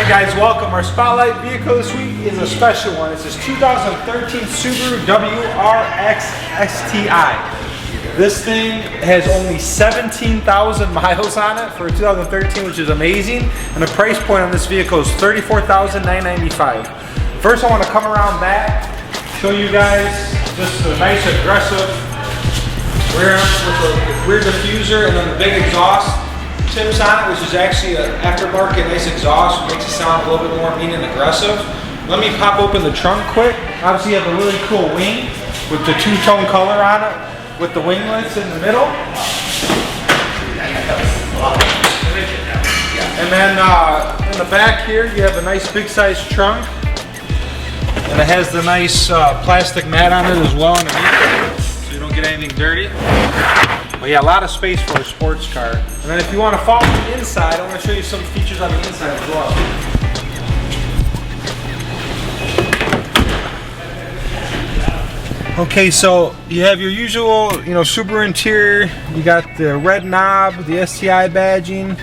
Hi guys, welcome. Our spotlight vehicle this week is a special one. It's this 2013 Subaru WRX STI. This thing has only 17,000 miles on it for 2013, which is amazing. And the price point on this vehicle is $34,995. First, I want to come around back, show you guys just a nice aggressive rear end with a rear diffuser and then the big exhaust tips on it, which is actually an aftermarket nice exhaust, which makes it sound a little bit more mean and aggressive. Let me pop open the trunk quick. Obviously, you have a really cool wing with the two-tone color on it, with the winglets in the middle. And then in the back here, you have a nice big-sized trunk, and it has the nice plastic mat on it as well underneath, so you don't get anything dirty. But yeah, a lot of space for a sports car. And then if you want to follow the inside, I want to show you some features on the inside as well. Okay, so you have your usual, Subaru interior. You got the red knob, the STI badging.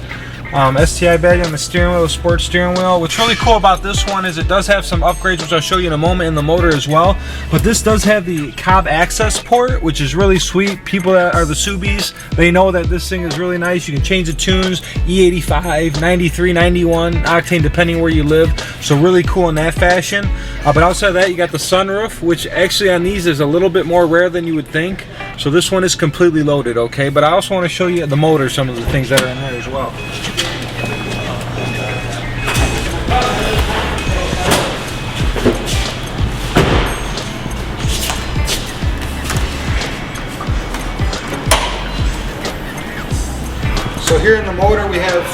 STI badge on the steering wheel, the sports steering wheel. What's really cool about this one is it does have some upgrades, which I'll show you in a moment, in the motor as well. But this does have the COBB access port, which is really sweet. People that are the Subies, they know that this thing is really nice. You can change the tunes, E85, 93, 91 octane, depending where you live. So really cool in that fashion. But outside of that, you got the sunroof, which actually on these is a little bit more rare than you would think. So this one is completely loaded, okay? But I also want to show you the motor, some of the things that are in there as well. So here in the motor we have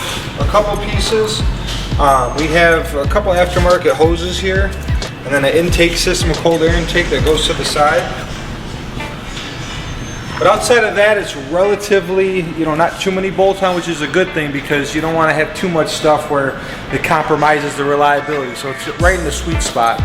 a couple pieces. We have a couple aftermarket hoses here, and then an intake system, a cold air intake that goes to the side. But outside of that, it's relatively, not too many bolts on, which is a good thing because you don't want to have too much stuff where it compromises the reliability. So it's right in the sweet spot,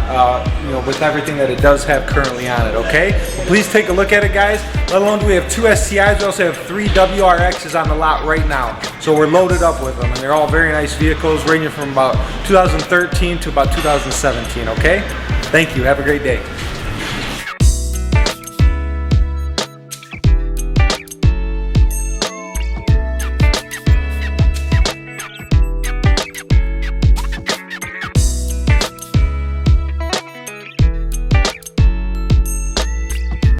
with everything that it does have currently on it, okay? Please take a look at it, guys. Let alone do we have 2 STIs, we also have 3 WRXs on the lot right now. So we're loaded up with them, and they're all very nice vehicles, ranging from about 2013 to about 2017, okay? Thank you, have a great day.